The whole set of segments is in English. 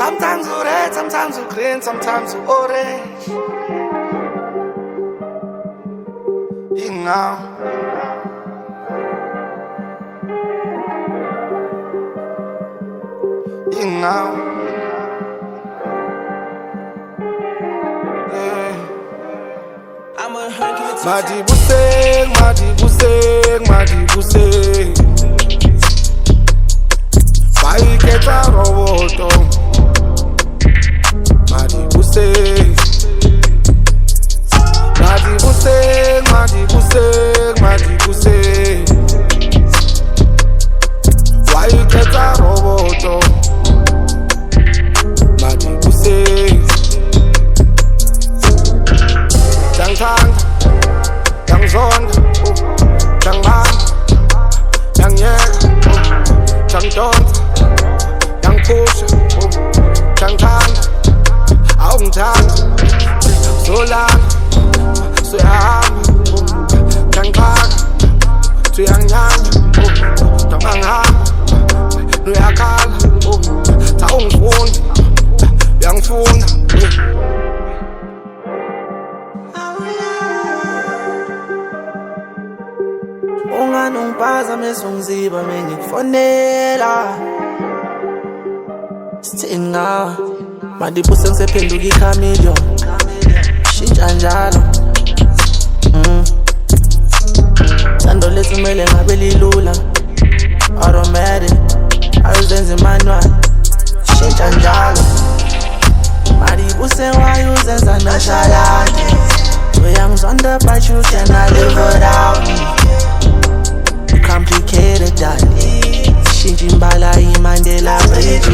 Sometimes you red, sometimes you green, sometimes you orange. Ingao. Madibuseng, Madibuseng, Madibuseng. Bayikhetha roboto. Madibuseng, Madibuseng, Madibuseng, Madibuseng. Bayikhetha roboto. Madibuseng. Dangthanda, dangzonda, dangmanga, dangyeka, dangdonsa, dangphusha, dangthanda, awungithanda, solana, suyahamba, dangixhaka, suyangnyanga, dangangihamba, nuyakhala, cha ungifunda, uyangifuna. Ungangiphazamisa mesungziba mengikufonela sithini ngawe Madibuseng sephenduka ikhameleon shintsha njalo Thando lethu kumele ngabe lilula automatic ayizenze manual shintsha njalo Madibuseng wayuzenza nonchalant uyangizonda but you cannot live without me Complicated darling Shinji mbala imandela bridge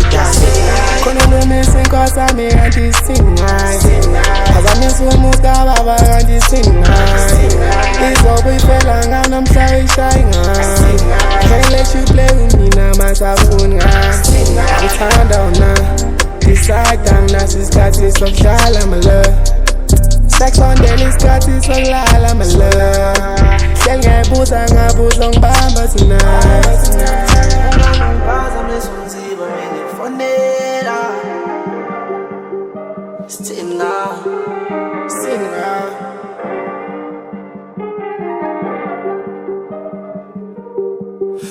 Kono no missing cause I may anti-sing Cause I miss when moves got baba anti-sing This all we fell and I'm sorry shy Can't let you play with me now my phone I'm turned down now Decide down that's his got this of shala my love Sex on daily got this of lala my love Ngabuza ngibamba tonight Ungangiphazamisa mesungziba mengikufonela sithini ngawe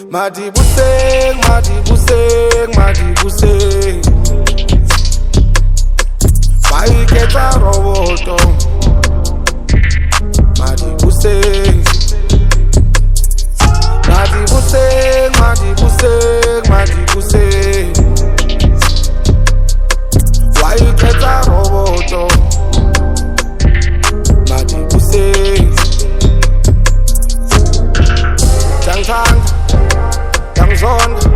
Madibuseng, Madibuseng, Madibuseng. Bayikhetha roboto. Madibuseng, Madibuseng, Madibuseng, Madibuseng. Bayikhetha roboto. Madibuseng. Dangthanda, dangzonda,